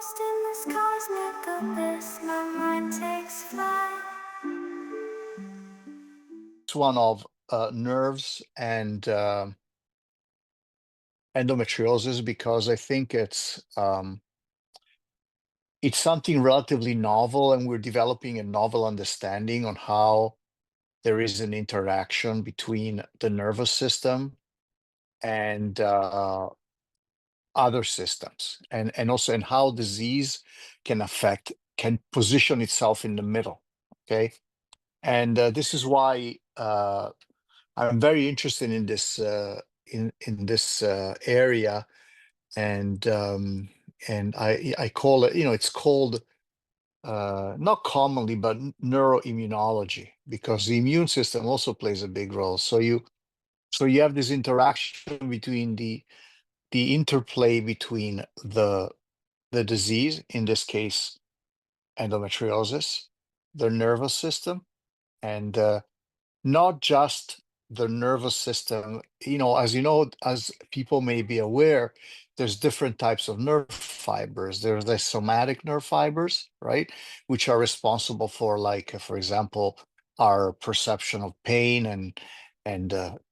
lost in this cosmic abyss, my mind takes flight. It's one of nerves and endometriosis because I think it's something relatively novel, and we're developing a novel understanding on how there is an interaction between the nervous system and other systems, and also in how disease can position itself in the middle. Okay, and this is why I'm very interested in this area, and I call it, it's called not commonly, but neuroimmunology, because the immune system also plays a big role. So you have this interaction between the interplay between the disease, in this case endometriosis, the nervous system, and not just the nervous system. As as people may be aware, there's different types of nerve fibers. There's the somatic nerve fibers, right, which are responsible for, like, for example, our perception of pain and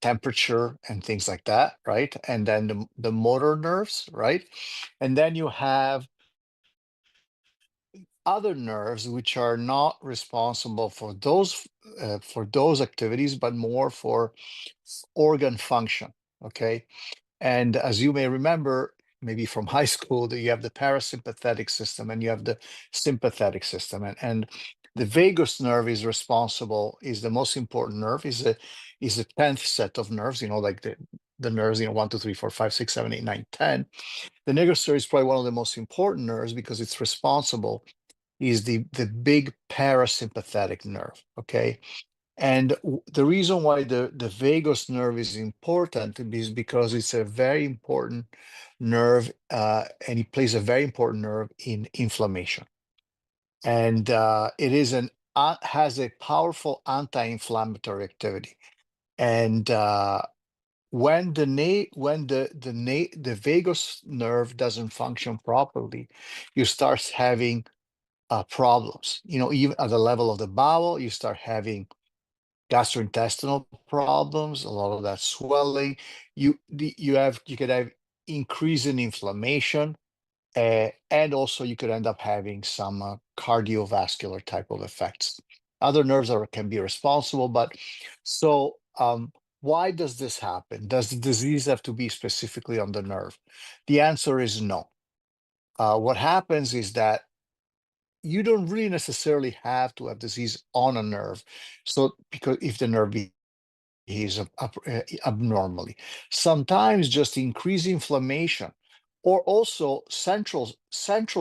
temperature and things like that, right? And then the motor nerves, right? And then you have other nerves which are not responsible for those activities, but more for organ function. Okay, and as you may remember, maybe from high school, that you have the parasympathetic system and you have the sympathetic system, and the vagus nerve is the most important nerve, is the 10th set of nerves, like the nerves, 1, 2, 3, 4, 5, 6, 7, 8, 9, 10. The vagus nerve is probably one of the most important nerves because it's responsible is the big parasympathetic nerve. Okay, and the reason why the vagus nerve is important is because it's a very important nerve, and it plays a very important nerve in inflammation, and it has a powerful anti-inflammatory activity. And when the vagus nerve doesn't function properly, you start having problems. Even at the level of the bowel, you start having gastrointestinal problems, a lot of that swelling. You could have increase in inflammation, and also you could end up having some cardiovascular type of effects. Other nerves can be responsible, but so why does this happen? Does the disease have to be specifically on the nerve? The answer is no. What happens is that you don't really necessarily have to have disease on a nerve. So, because if the nerve behaves abnormally, sometimes just increased inflammation, or also central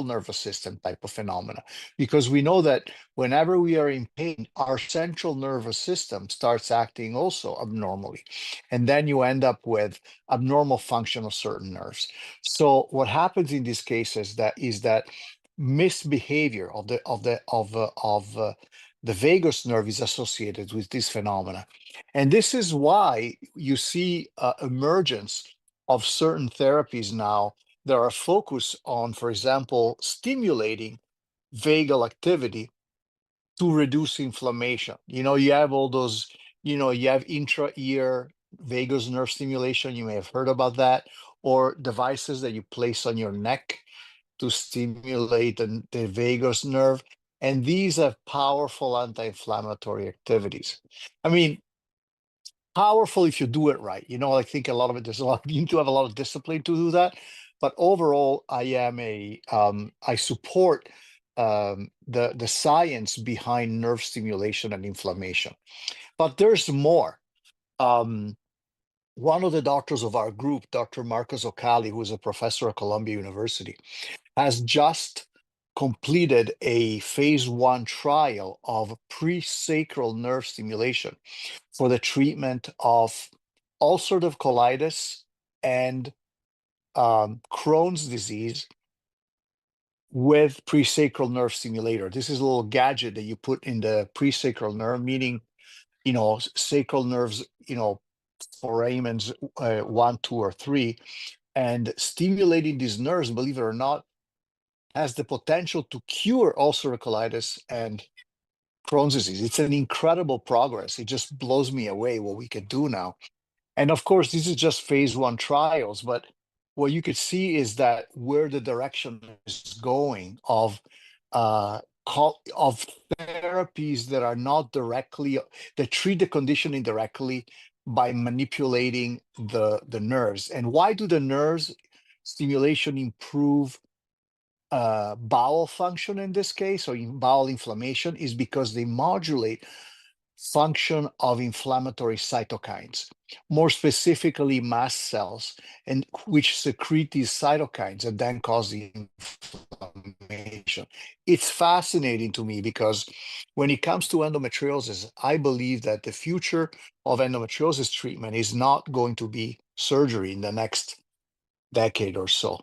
nervous system type of phenomena, because we know that whenever we are in pain, our central nervous system starts acting also abnormally, and then you end up with abnormal function of certain nerves. So what happens in these cases that misbehavior of the vagus nerve is associated with this phenomena. And this is why you see emergence of certain therapies now that are focused on, for example, stimulating vagal activity to reduce inflammation. You have all those, you have intra-ear vagus nerve stimulation. You may have heard about that, or devices that you place on your neck to stimulate the vagus nerve. And these have powerful anti-inflammatory activities. I mean, powerful if you do it right. I think a lot of it, you need to have a lot of discipline to do that. But overall, I support the science behind nerve stimulation and inflammation. But there's more. Um, One of the doctors of our group, Dr. Marcos Ocali, who is a professor at Columbia University, has just completed a phase 1 trial of pre-sacral nerve stimulation for the treatment of ulcerative colitis and Crohn's disease with pre-sacral nerve stimulator. This is a little gadget that you put in the pre-sacral nerve, meaning, sacral nerves, foramens 1, 2, or 3, and stimulating these nerves, believe it or not, has the potential to cure ulcerative colitis and Crohn's disease. It's an incredible progress. It just blows me away what we can do now. And of course, this is just phase one trials, but what you could see is that where the direction is going of therapies that are not directly that treat the condition indirectly by manipulating the nerves. And why do the nerves stimulation improve bowel function in this case, or in bowel inflammation, is because they modulate function of inflammatory cytokines, more specifically mast cells, and which secrete these cytokines and then cause the inflammation. It's fascinating to me because when it comes to endometriosis, I believe that the future of endometriosis treatment is not going to be surgery in the next decade or so.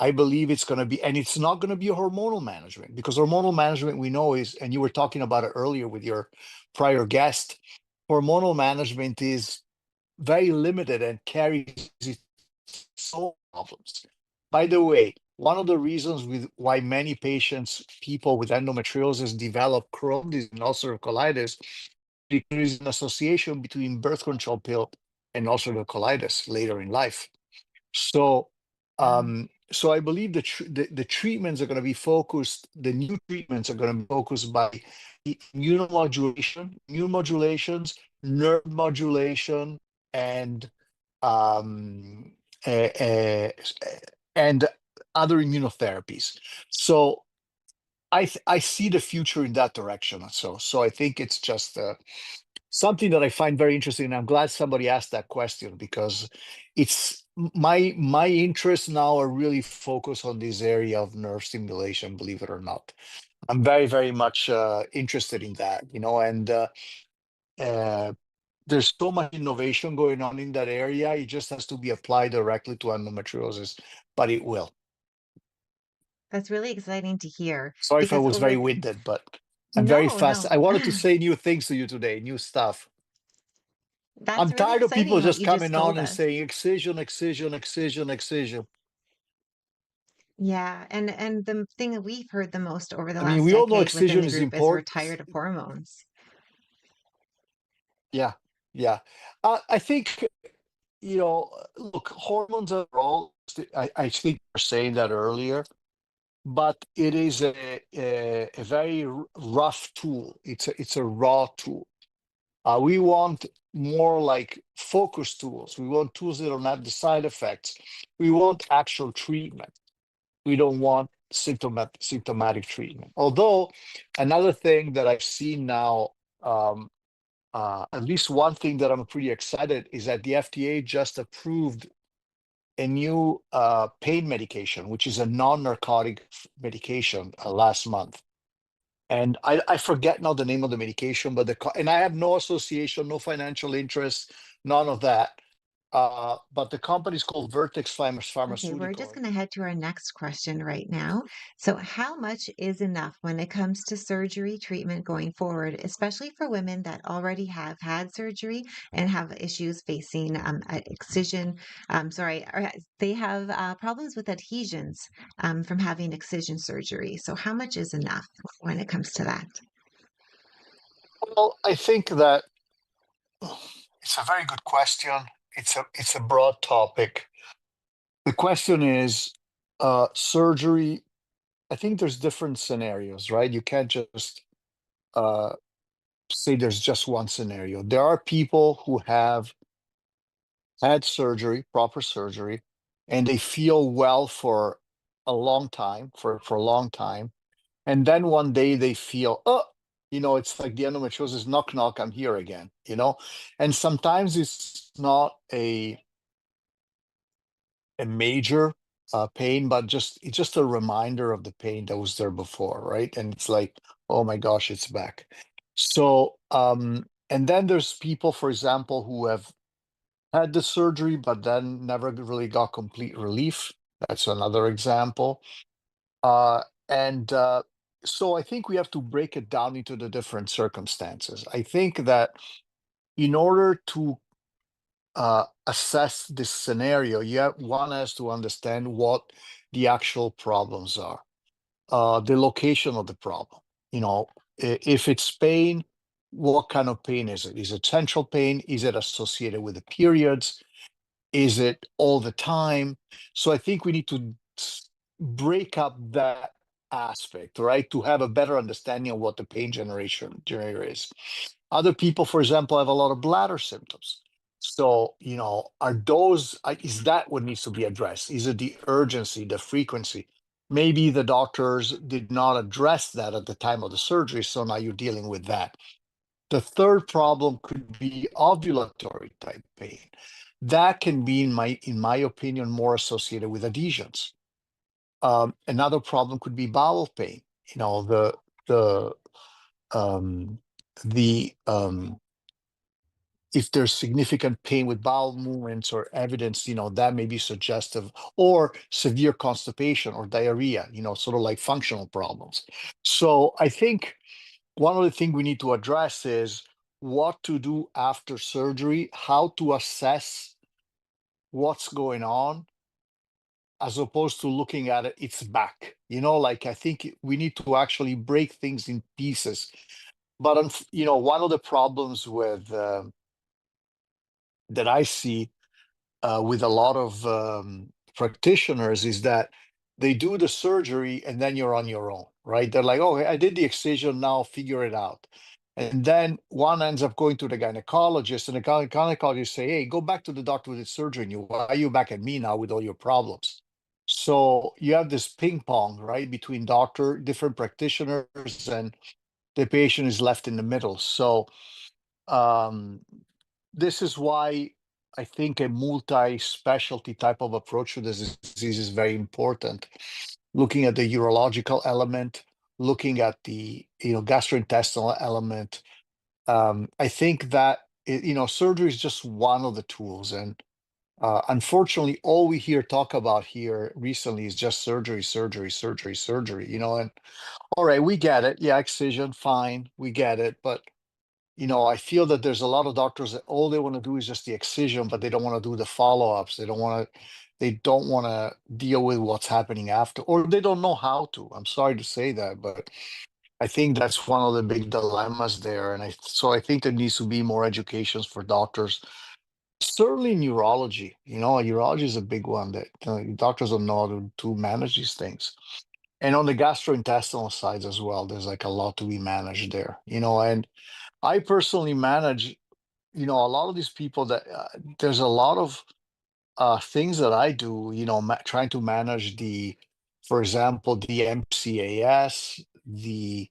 I believe it's going to be, and it's not going to be a hormonal management, because hormonal management we know is, and you were talking about it earlier with your prior guest, hormonal management is very limited and carries its own problems. By the way, one of the reasons with why many patients, people with endometriosis, develop Crohn's disease and ulcerative colitis, because there is an association between birth control pill and ulcerative colitis later in life. So, Wow. so I believe the treatments are going to be focused. The new treatments are going to be focused by immunomodulation, immune modulations, nerve modulation, and um, eh, eh, and other immunotherapies. So I see the future in that direction. So I think it's just something that I find very interesting. And I'm glad somebody asked that question, because it's my interests now are really focused on this area of nerve stimulation, believe it or not. I'm very, very much interested in that, and uh, there's so much innovation going on in that area. It just has to be applied directly to endometriosis, but it will. That's really exciting to hear Sorry if I because was over very the winded, but I'm very no, fast. no. I wanted to say new things to you today, new stuff. That's I'm really tired of people exciting what just you just coming on told and us. saying excision, excision, excision, excision. Yeah, and the thing that we've heard the most over the I mean, last we all know decade within excision the is group is we're important. tired of hormones. Yeah, yeah. I think, look, hormones are all, I think you're saying that earlier, but it is a very rough tool. It's a raw tool. We want more like focus tools. We want tools that don't have the side effects. We want actual treatment. We don't want symptomatic treatment. Although another thing that I've seen now, at least one thing that I'm pretty excited is that the FDA just approved a new pain medication, which is a non-narcotic medication last month. And I forget now the name of the medication, but and I have no association, no financial interest, none of that. But the company is called Vertex Okay, we're just Pharmaceutical. going to head to our next question right now. So, how much is enough when it comes to surgery treatment going forward, especially for women that already have had surgery and have issues facing excision? They have problems with adhesions from having excision surgery. So, how much is enough when it comes to that? Well, I think that it's a very good question. It's a broad topic. The question is, surgery. I think there's different scenarios, right? You can't just uh, say there's just one scenario. There are people who have had surgery, proper surgery, and they feel well for a long time, for a long time, and then one day they feel, oh, it's like the endometriosis, knock knock, I'm here again, and sometimes it's not a major pain, but it's just a reminder of the pain that was there before, right? And it's like, oh my gosh, it's back. So, and then there's people, for example, who have had the surgery, but then never really got complete relief. That's another example. Uh, and so I think we have to break it down into the different circumstances. I think that in order to assess this scenario, one has to understand what the actual problems are. the location of the problem. If it's pain, what kind of pain is it? Is it central pain? Is it associated with the periods? Is it all the time? So I think we need to break up that aspect, right? To have a better understanding of what the pain generator is. Other people, for example, have a lot of bladder symptoms. So, is that what needs to be addressed? Is it the urgency, the frequency? Maybe the doctors did not address that at the time of the surgery. So now you're dealing with that. The third problem could be ovulatory type pain. That can be, in my opinion, more associated with adhesions. Another problem could be bowel pain. The um, the if there's significant pain with bowel movements or evidence, that may be suggestive, or severe constipation or diarrhea, sort of like functional problems. So I think one of the things we need to address is what to do after surgery, how to assess what's going on, as opposed to looking at it's back. Like I think we need to actually break things in pieces. But one of the problems with that I see with a lot of practitioners is that they do the surgery and then you're on your own, right? They're like, oh, I did the excision, now figure it out. And then one ends up going to the gynecologist, and the gynecologist say, hey, go back to the doctor with the surgery. And why are you back at me now with all your problems? So you have this ping pong, right, between different practitioners, and the patient is left in the middle. So um, this is why I think a multi-specialty type of approach to this disease is very important. Looking at the urological element, looking at the gastrointestinal element. I think that surgery is just one of the tools, and unfortunately, all we hear talk about here recently is just surgery, surgery, surgery, surgery. And all right, we get it. Yeah, excision, fine, we get it, but I feel that there's a lot of doctors that all they want to do is just the excision, but they don't want to do the follow-ups. They don't want to deal with what's happening after, or they don't know how to. I'm sorry to say that, but I think that's one of the big dilemmas there. And so I think there needs to be more educations for doctors. Certainly neurology, urology is a big one that doctors don't know how to manage these things. And on the gastrointestinal sides as well, there's like a lot to be managed there, and I personally manage, a lot of these people that there's a lot of things that I do, trying to manage for example, the MCAS, the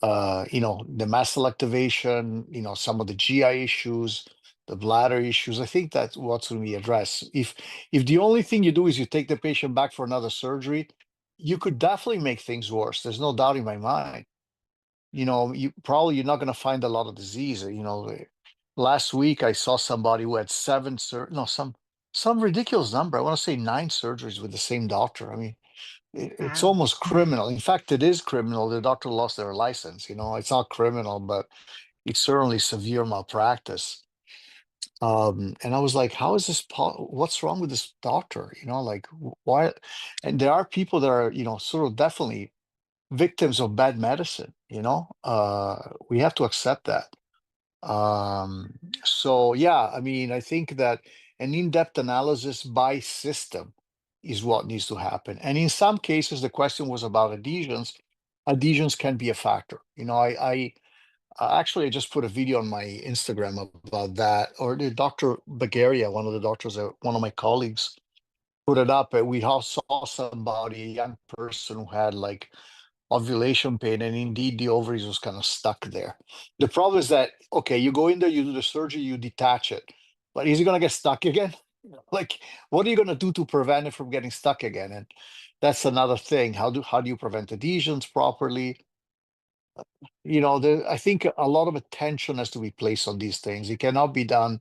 mast cell activation, some of the GI issues, the bladder issues. I think that's what's going to be addressed. If the only thing you do is you take the patient back for another surgery, you could definitely make things worse. There's no doubt in my mind. You're not going to find a lot of disease. Last week I saw somebody who had some ridiculous number. I want to say 9 surgeries with the same doctor. I mean, it's Wow. almost criminal. In fact, it is criminal. The doctor lost their license. It's not criminal, but it's certainly severe malpractice. And I was like, how is this? What's wrong with this doctor? Like why? And there are people that are, sort of definitely victims of bad medicine. We have to accept that. So yeah, I mean, I think that an in-depth analysis by system is what needs to happen. And in some cases, the question was about adhesions. Adhesions can be a factor. Actually, I just put a video on my Instagram about that. Or the Dr. Bagaria, one of the doctors, one of my colleagues, put it up. And we all saw somebody, a young person who had like ovulation pain, and indeed the ovaries was kind of stuck there. The problem is that, okay, you go in there, you do the surgery, you detach it, but is it going to get stuck again? Like, what are you going to do to prevent it from getting stuck again? And that's another thing. How do you prevent adhesions properly? I think a lot of attention has to be placed on these things. It cannot be done.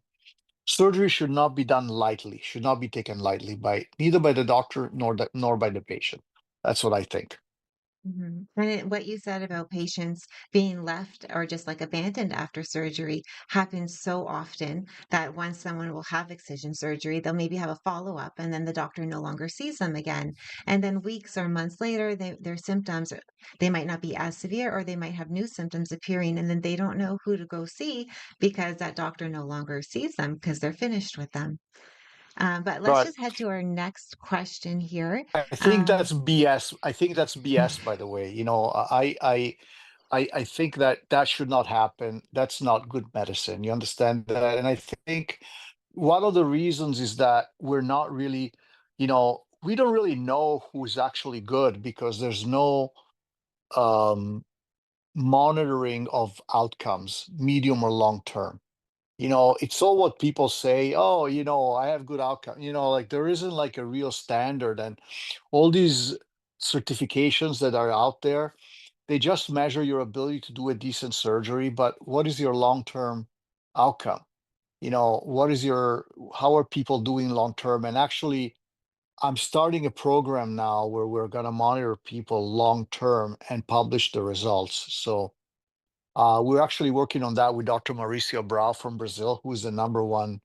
Surgery should not be done lightly, should not be taken lightly by neither by the doctor nor by the patient. That's what I think. What you said about patients being left or just like abandoned after surgery happens so often that once someone will have excision surgery, they'll maybe have a follow up and then the doctor no longer sees them again. And then weeks or months later, their symptoms, they might not be as severe or they might have new symptoms appearing. And then they don't know who to go see because that doctor no longer sees them because they're finished with them. But let's Right. just head to our next question here. I think Um, that's BS. I think that's BS, by the way. I think that that should not happen. That's not good medicine. You understand that? And I think one of the reasons is that we're not really, we don't really know who's actually good because there's no um, monitoring of outcomes, medium or long term. It's all what people say. Oh, I have good outcome. Like there isn't like a real standard, and all these certifications that are out there, they just measure your ability to do a decent surgery, but what is your long-term outcome? What is your, how are people doing long term? And actually, I'm starting a program now where we're going to monitor people long term and publish the results. So we're actually working on that with Dr. Mauricio Brau from Brazil, who is the number one,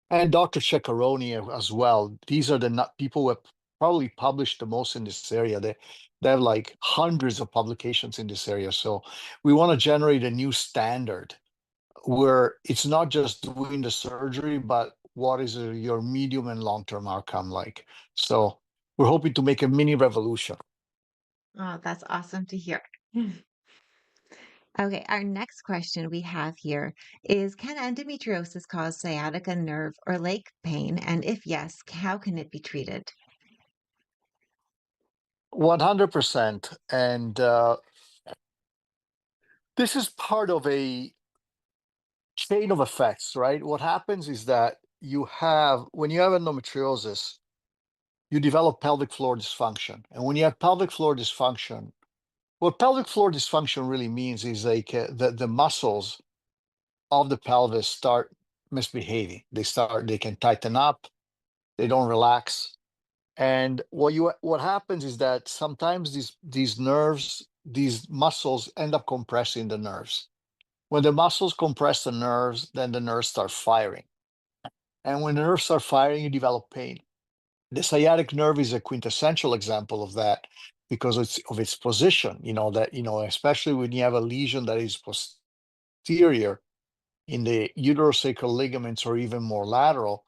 and Dr. Ceccaroni as well. These are the people who have probably published the most in this area. They have like hundreds of publications in this area. So we want to generate a new standard where it's not just doing the surgery, but what is your medium and long term outcome like? So we're hoping to make a mini revolution. oh, that's awesome to hear. Okay, our next question we have here is, can endometriosis cause sciatica nerve or leg pain? And if yes, how can it be treated? 100%. And this is part of a chain of effects, right? What happens is that when you have endometriosis, you develop pelvic floor dysfunction. And when you have pelvic floor dysfunction, what pelvic floor dysfunction really means is like the muscles of the pelvis start misbehaving. They can tighten up, they don't relax. And what happens is that sometimes these nerves, these muscles end up compressing the nerves. When the muscles compress the nerves, then the nerves start firing. And when the nerves start firing, you develop pain. The sciatic nerve is a quintessential example of that because of its position, especially when you have a lesion that is posterior in the uterosacral ligaments or even more lateral.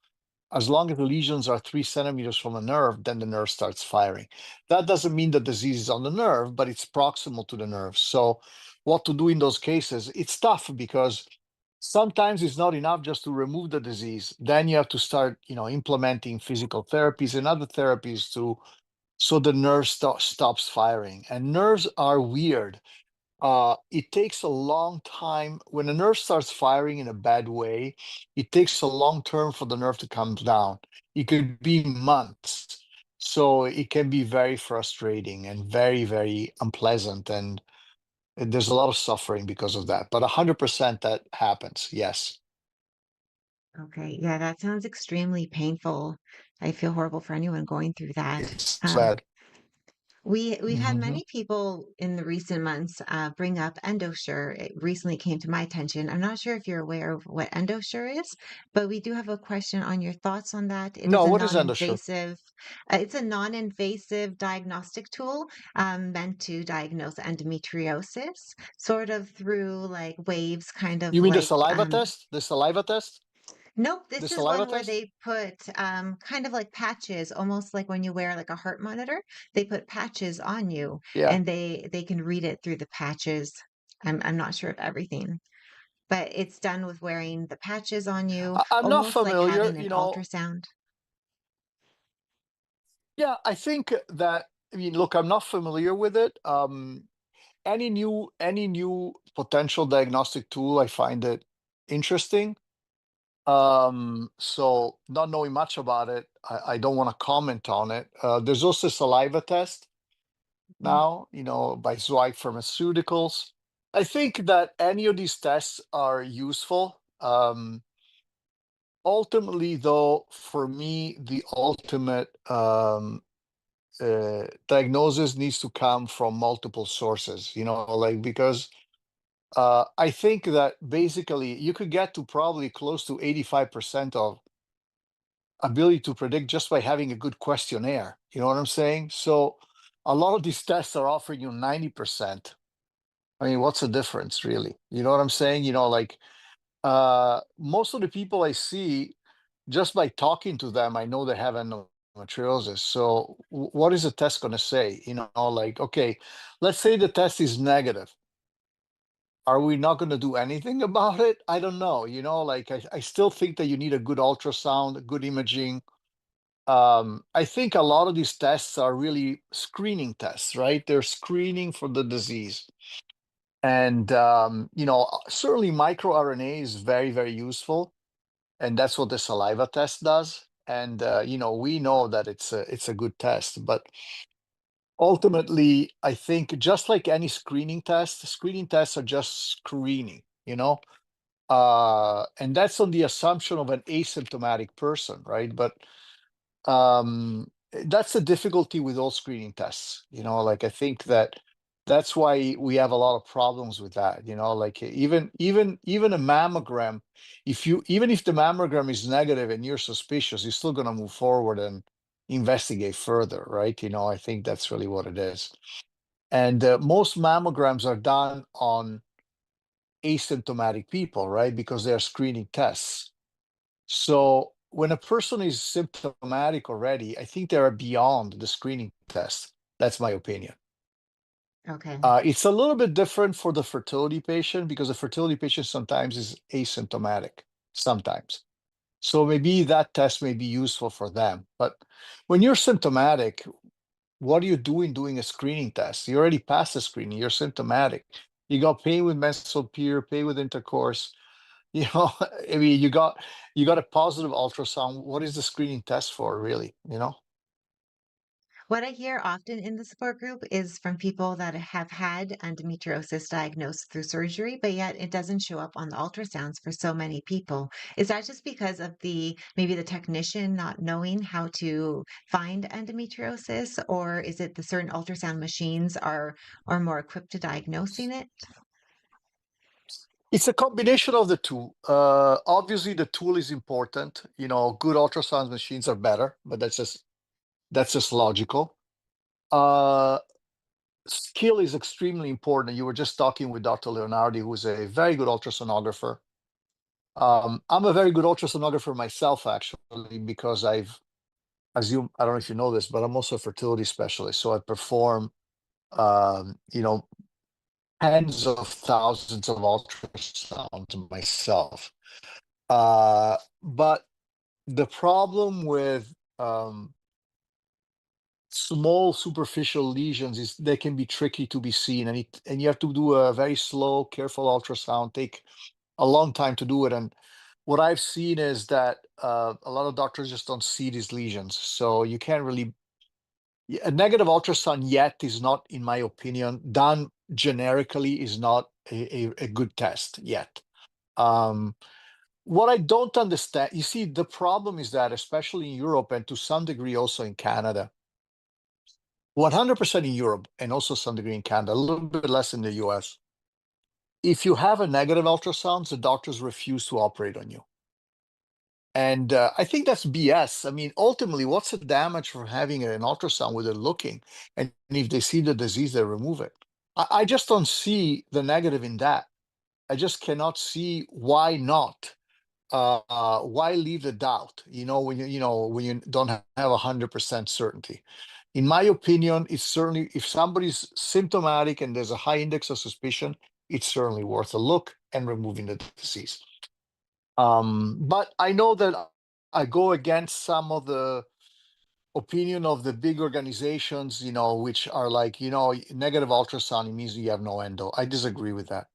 As long as the lesions are 3 centimeters from the nerve, then the nerve starts firing. That doesn't mean the disease is on the nerve, but it's proximal to the nerve. So what to do in those cases? It's tough because sometimes it's not enough just to remove the disease. Then you have to start, implementing physical therapies and other therapies so the nerve stops firing. And nerves are weird. It takes a long time when the nerve starts firing in a bad way. It takes a long term for the nerve to come down. It could be months. So it can be very frustrating and very, very unpleasant. And there's a lot of suffering because of that. But 100% that happens. Yes. Okay, yeah, that sounds extremely painful. I feel horrible for anyone going through that. It's Um, bad. we've had Mhm. many people in the recent months bring up EndoSure. It recently came to my attention. I'm not sure if you're aware of what EndoSure is, but we do have a question on your thoughts on that. It is No, a what is endosure? non-invasive, it's a non-invasive diagnostic tool meant to diagnose endometriosis, sort of through like waves, kind of You mean the like saliva test? The saliva test? nope, The this is saliva one where test? they put kind of like patches, almost like when you wear like a heart monitor. They put patches on you Yeah. and they can read it through the patches. I'm not sure of everything, but it's done with wearing the patches on you, I'm not almost like familiar, having an ultrasound. Yeah, I think that, I mean, look, I'm not familiar with it. Any new potential diagnostic tool, I find it interesting. So not knowing much about it, I don't want to comment on it. There's also saliva test Mhm. now, by Zweig Pharmaceuticals. I think that any of these tests are useful. Ultimately, though, for me, the ultimate diagnosis needs to come from multiple sources, like because I think that basically you could get to probably close to 85% of ability to predict just by having a good questionnaire. You know what I'm saying? So a lot of these tests are offering you 90%. I mean, what's the difference really? You know what I'm saying? Like most of the people I see, just by talking to them, I know they have endometriosis. So what is the test going to say? Like, okay, let's say the test is negative. Are we not going to do anything about it? I don't know. Like I still think that you need a good ultrasound, good imaging. I think a lot of these tests are really screening tests, right? They're screening for the disease. And certainly microRNA is very, very useful, and that's what the saliva test does. And we know that it's a good test, but ultimately, I think just like any screening tests are just screening, and that's on the assumption of an asymptomatic person, right? But that's the difficulty with all screening tests. Like I think that's why we have a lot of problems with that. Like even a mammogram, even if the mammogram is negative and you're suspicious, you're still going to move forward and investigate further, right? I think that's really what it is. And most mammograms are done on asymptomatic people, right? Because they're screening tests. So when a person is symptomatic already, I think they are beyond the screening test. That's my opinion. Okay. It's a little bit different for the fertility patient because the fertility patient sometimes is asymptomatic, sometimes. So maybe that test may be useful for them. But when you're symptomatic, what are you doing a screening test? You already passed the screening, you're symptomatic. You got pain with menstrual period, pain with intercourse. You know, I mean, you got a positive ultrasound. What is the screening test for, really? What I hear often in the support group is from people that have had endometriosis diagnosed through surgery, but yet it doesn't show up on the ultrasounds for so many people. Is that just because of maybe the technician not knowing how to find endometriosis, or is it the certain ultrasound machines are more equipped to diagnosing it? It's a combination of the two. Obviously, the tool is important. Good ultrasound machines are better, but that's just logical. Uh, Skill is extremely important. You were just talking with Dr. Leonardi, who's a very good ultrasonographer. I'm a very good ultrasonographer myself, actually, because I don't know if you know this, but I'm also a fertility specialist. So I perform, um, you know, tens of thousands of ultrasounds myself. But the problem with small superficial lesions is they can be tricky to be seen, and you have to do a very slow, careful ultrasound, take a long time to do it. And what I've seen is that a lot of doctors just don't see these lesions, so you can't really. A negative ultrasound yet is not, in my opinion, done generically is not a good test yet. Um, what I don't understand, you see, the problem is that, especially in Europe and to some degree also in Canada, 100% in Europe and also some degree in Canada, a little bit less in the US. If you have a negative ultrasound, the doctors refuse to operate on you. And I think that's BS. I mean, ultimately, what's the damage from having an ultrasound where they're looking? And if they see the disease, they remove it. I just don't see the negative in that. I just cannot see why not. Why leave the doubt? When you don't have 100% certainty. In my opinion, it's certainly, if somebody's symptomatic and there's a high index of suspicion, it's certainly worth a look and removing the disease. But I know that I go against some of the opinion of the big organizations, which are like, negative ultrasound, it means you have no endo. I disagree with that.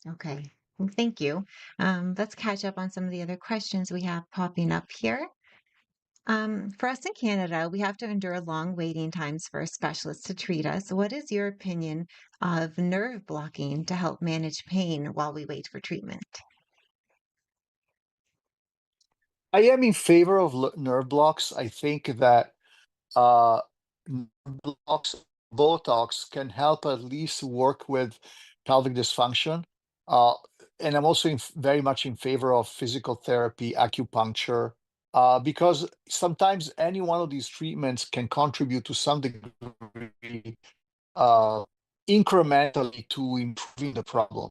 Okay. Well, thank you. Let's catch up on some of the other questions we have popping up here. For us in Canada, we have to endure long waiting times for a specialist to treat us. What is your opinion of nerve blocking to help manage pain while we wait for treatment? I am in favor of nerve blocks. I think that blocks, Botox can help at least work with pelvic dysfunction. Uh, and I'm also very much in favor of physical therapy, acupuncture, because sometimes any one of these treatments can contribute to some degree, uh, incrementally, to improving the problem.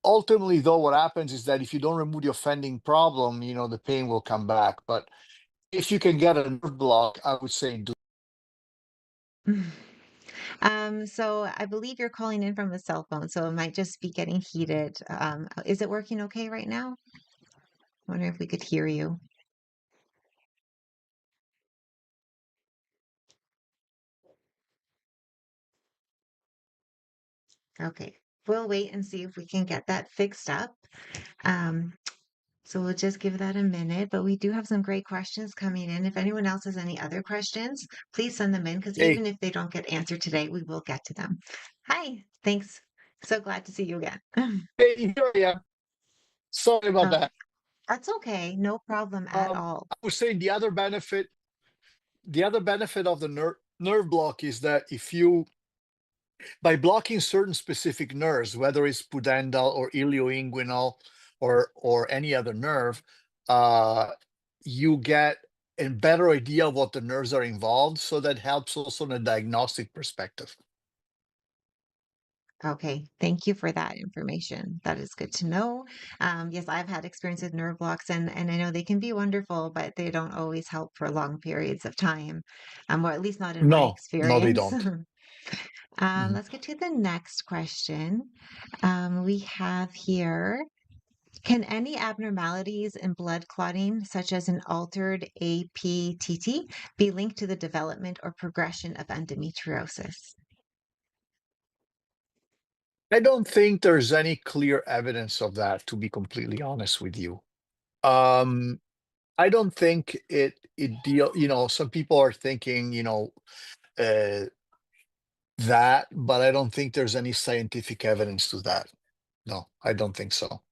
Ultimately, though, what happens is that if you don't remove the offending problem, the pain will come back. But if you can get a nerve block, I would say do. So I believe you're calling in from a cell phone, so it might just be getting heated. Is it working okay right now? I wonder if we could hear you. Okay. We'll wait and see if we can get that fixed up. Um, so we'll just give that a minute, but we do have some great questions coming in. If anyone else has any other questions, please send them in because Hey, even if they don't get answered today, we will get to them. Hi, thanks. So glad to see you again. hey, here I am. Sorry about Oh, that. that's okay. No problem at all. I was saying the other benefit of the nerve block is that if you by blocking certain specific nerves, whether it's pudendal or ilioinguinal or any other nerve, uh, you get a better idea of what the nerves are involved. So that helps also in a diagnostic perspective. Okay, thank you for that information. That is good to know. Yes, I've had experience with nerve blocks, and I know they can be wonderful, but they don't always help for long periods of time, or at least not in my No, no, they experience. don't. Mhm. Let's get to the next question. We have here, can any abnormalities in blood clotting, such as an altered APTT, be linked to the development or progression of endometriosis? I don't think there's any clear evidence of that, to be completely honest with you. Um, I don't think some people are thinking, uh, that, but I don't think there's any scientific evidence to that. No, I don't think so.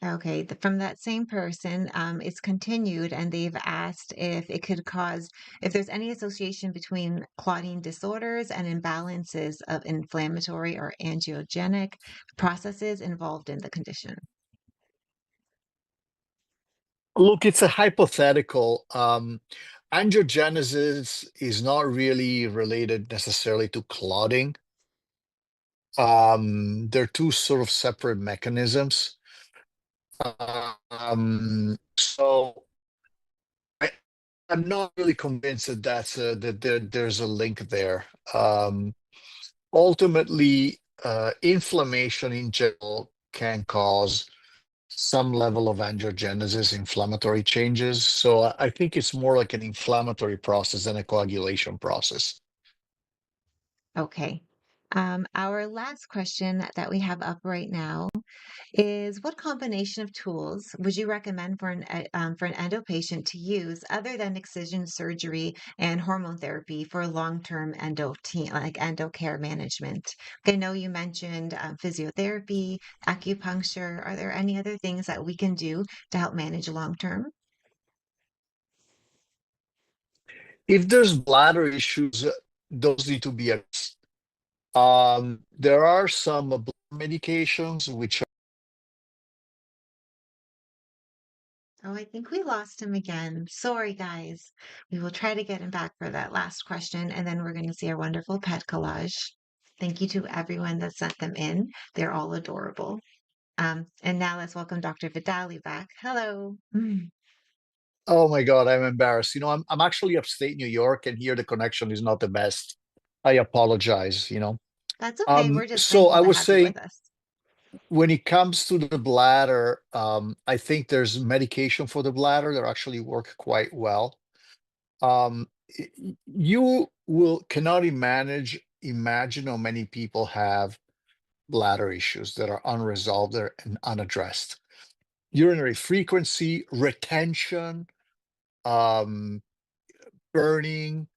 Okay, from that same person, it's continued, and they've asked if it could cause, if there's any association between clotting disorders and imbalances of inflammatory or angiogenic processes involved in the condition. Look, it's a hypothetical. Angiogenesis is not really related necessarily to clotting. They're two sort of separate mechanisms. So I, I'm not really convinced that there's a link there. Ultimately, inflammation in general can cause some level of angiogenesis, inflammatory changes. So I think it's more like an inflammatory process than a coagulation process. Okay. Our last question that we have up right now is, what combination of tools would you recommend for an endo patient to use other than excision surgery and hormone therapy for long-term endo care management? I know you mentioned physiotherapy, acupuncture. Are there any other things that we can do to help manage long term? If there's bladder issues, those need to be addressed. There are some blood medications which Oh, I think we lost him again. Sorry, guys. We will try to get him back for that last question, and then we're going to see our wonderful pet collage. Thank you to everyone that sent them in. They're all adorable. And now let's welcome Dr. Vidali back. Hello. oh my God, I'm embarrassed. I'm actually upstate New York, and here the connection is not the best. I apologize. That's okay. We're just So thankful I to was have you saying, with us. when it comes to the bladder, I think there's medication for the bladder that actually work quite well. You will cannot imagine how many people have bladder issues that are unresolved and unaddressed. Urinary frequency, retention, um, burning.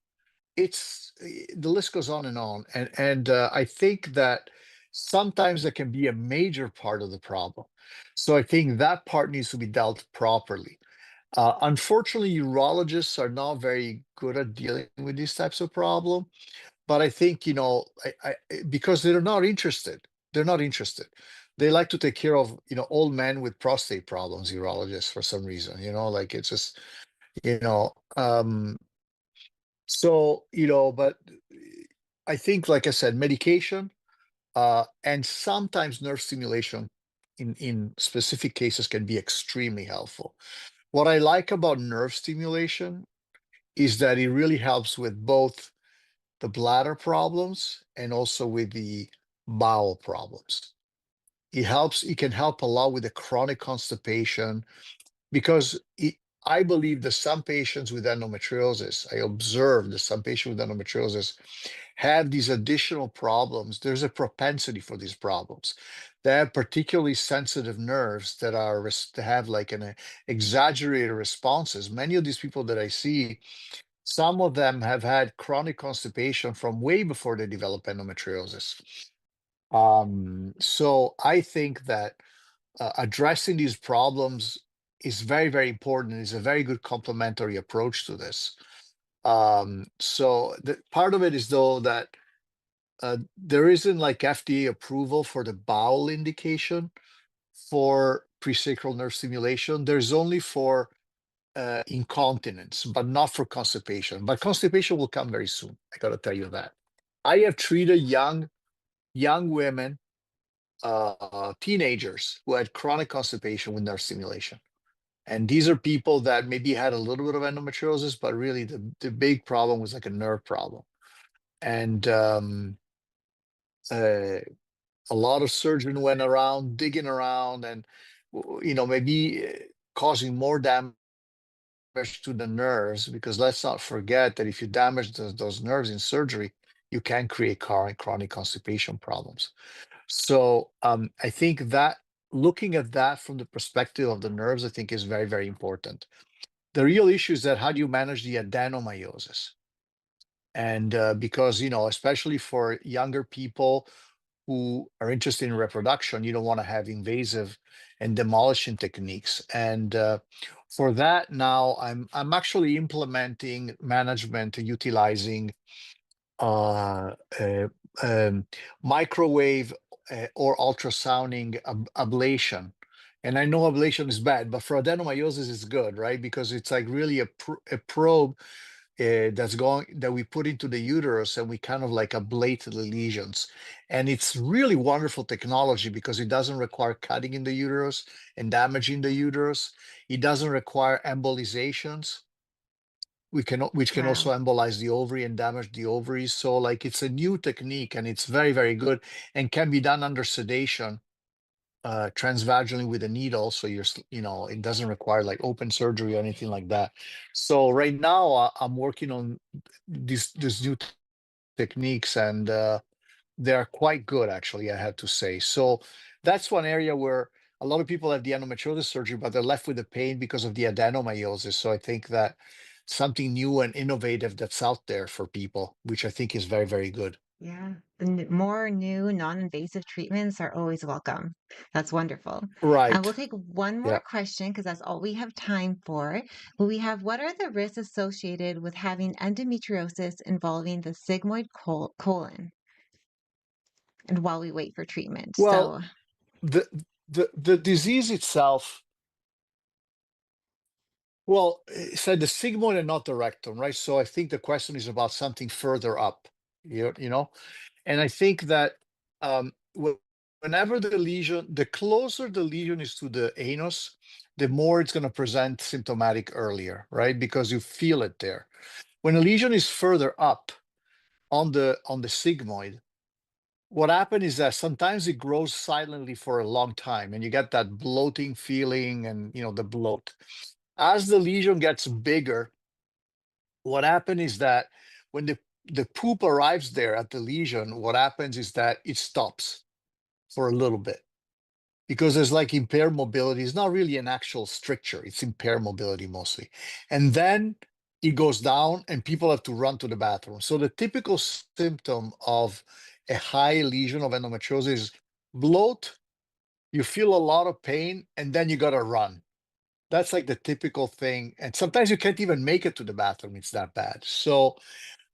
The list goes on and on. And I think that sometimes that can be a major part of the problem. So I think that part needs to be dealt properly. Unfortunately, urologists are not very good at dealing with these types of problem. But I think, because they're not interested. They're not interested. They like to take care of, old men with prostate problems, urologists, for some reason, like it's just, you know, um, so, but I think, like I said, medication, and sometimes nerve stimulation in specific cases can be extremely helpful. What I like about nerve stimulation is that it really helps with both the bladder problems and also with the bowel problems. It can help a lot with the chronic constipation because I believe that some patients with endometriosis, I observed that some patients with endometriosis have these additional problems. There's a propensity for these problems. They have particularly sensitive nerves that that have like an exaggerated responses. Many of these people that I see, some of them have had chronic constipation from way before they develop endometriosis. So I think that addressing these problems is very, very important. It's a very good complementary approach to this. So part of it is though that there isn't like FDA approval for the bowel indication for presacral nerve stimulation. There's only for incontinence, but not for constipation. But constipation will come very soon. I gotta tell you that. I have treated young women, teenagers who had chronic constipation with nerve stimulation. And these are people that maybe had a little bit of endometriosis, but really the big problem was like a nerve problem. And uh, a lot of surgeon went around digging around and, maybe causing more damage to the nerves, because let's not forget that if you damage those nerves in surgery, you can create chronic constipation problems. So I think that looking at that from the perspective of the nerves, I think is very, very important. The real issue is that how do you manage the adenomyosis? And because, especially for younger people who are interested in reproduction, you don't want to have invasive and demolishing techniques. And for that, now I'm actually implementing management utilizing uh, uh, um, microwave or ultrasounding ablation. And I know ablation is bad, but for adenomyosis, it's good, right? Because it's like really a probe that we put into the uterus and we kind of like ablate the lesions. And it's really wonderful technology because it doesn't require cutting in the uterus and damaging the uterus. It doesn't require embolizations. Which can Wow. also embolize the ovary and damage the ovaries. So like it's a new technique and it's very, very good and can be done under sedation, transvaginally with a needle. So it doesn't require like open surgery or anything like that. So right now I'm working on these new techniques and they're quite good actually, I have to say. So that's one area where a lot of people have the endometriosis surgery, but they're left with the pain because of the adenomyosis. So I think that something new and innovative that's out there for people, which I think is very, very good. Yeah. More new non-invasive treatments are always welcome. That's wonderful. We'll Right. take one more Yeah. question because that's all we have time for. We have, what are the risks associated with having endometriosis involving the sigmoid colon? And while we wait for treatment. Well, So, the the disease itself, well, it said the sigmoid and not the rectum, right? So I think the question is about something further up, you know? And I think that whenever the closer the lesion is to the anus, the more it's going to present symptomatic earlier, right? Because you feel it there. When a lesion is further up on the sigmoid, what happens is that sometimes it grows silently for a long time, and you get that bloating feeling, and the bloat. As the lesion gets bigger, what happens is that when the poop arrives there at the lesion, what happens is that it stops for a little bit because there's like impaired mobility. It's not really an actual stricture, it's impaired mobility mostly. And then it goes down and people have to run to the bathroom. So the typical symptom of a high lesion of endometriosis is bloat, you feel a lot of pain, and then you got to run. That's like the typical thing. And sometimes you can't even make it to the bathroom. It's that bad. So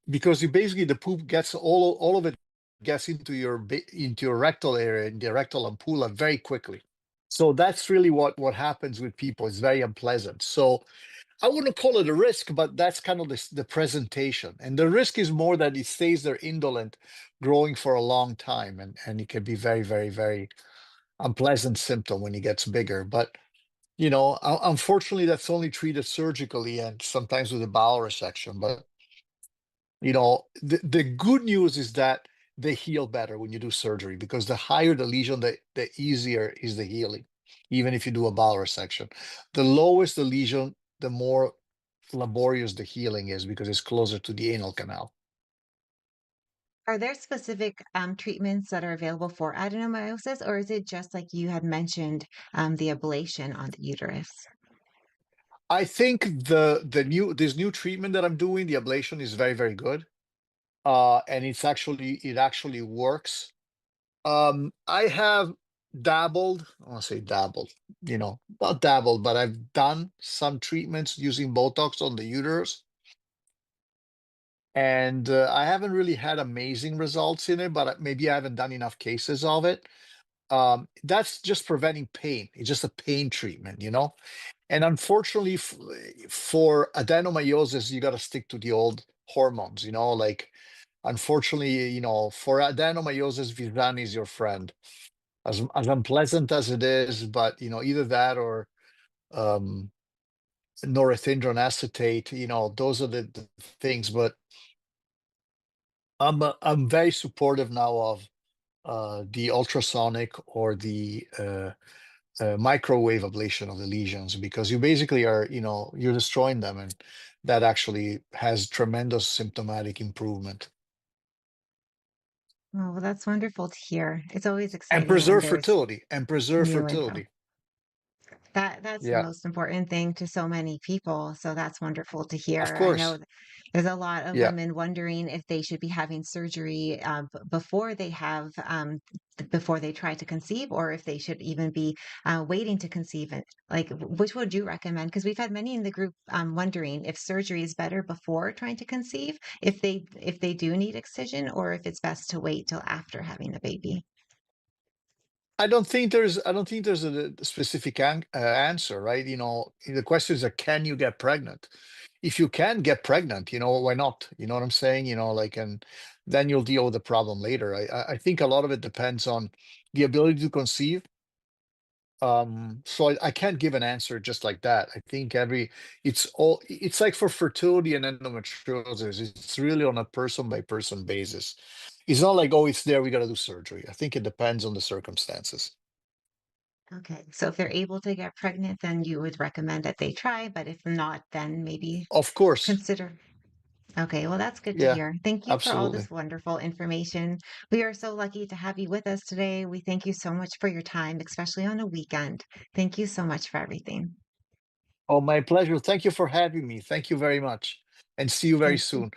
because you basically the poop gets all of it gets into into your rectal area, in the rectal ampulla very quickly. So that's really what happens with people. It's very unpleasant. So I wouldn't call it a risk, but that's kind of the presentation. And the risk is more that it stays there indolent, growing for a long time, and it can be very, very, very unpleasant symptom when it gets bigger. But unfortunately, that's only treated surgically and sometimes with a bowel resection. But the good news is that they heal better when you do surgery because the higher the lesion, the easier is the healing, even if you do a bowel resection. The lowest the lesion, the more laborious the healing is because it's closer to the anal canal. Are there specific treatments that are available for adenomyosis, or is it just like you had mentioned, the ablation on the uterus? I think the new this new treatment that I'm doing, the ablation, is very, very good. And it actually works. I have dabbled, I want to say dabbled, not dabbled, but I've done some treatments using Botox on the uterus. And I haven't really had amazing results in it, but maybe I haven't done enough cases of it. That's just preventing pain. It's just a pain treatment. And unfortunately, for adenomyosis, you got to stick to the old hormones. Like, unfortunately, for adenomyosis, Vidali is your friend. As unpleasant as it is, but either that or um, norethindron acetate. Those are the things. But I'm very supportive now of the ultrasonic or the microwave ablation of the lesions because you basically you're destroying them, and that actually has tremendous symptomatic improvement Oh, well, that's wonderful to hear. It's always and exciting when preserve there's fertility and preserve new info. fertility. That's the Yeah, most important thing to so many people, so that's wonderful to of hear. I know course. there's a lot of Yeah. women wondering if they should be having surgery, before they have, before they try to conceive, or if they should even be, waiting to conceive it. Like, which would you recommend? Because we've had many in the group, wondering if surgery is better before trying to conceive, if they do need excision, or if it's best to wait till after having a baby. I don't think there's a specific answer, right? The question is, can you get pregnant? If you can get pregnant, why not? You know what I'm saying? Like, and then you'll deal with the problem later. I think a lot of it depends on the ability to conceive. So I can't give an answer just like that. I think it's like for fertility and endometriosis, it's really on a person by person basis. It's not like, oh, it's there, we got to do surgery. I think it depends on the circumstances. Okay, so if they're able to get pregnant, then you would recommend that they try, but if not, then maybe Of course. consider. Okay, well, that's good to Yeah, hear. Thank you for all absolutely. this wonderful information. We are so lucky to have you with us today. We thank you so much for your time, especially on a weekend. Thank you so much for everything. Oh, my pleasure. Thank you for having me. Thank you very much. And see you very Thank you. soon.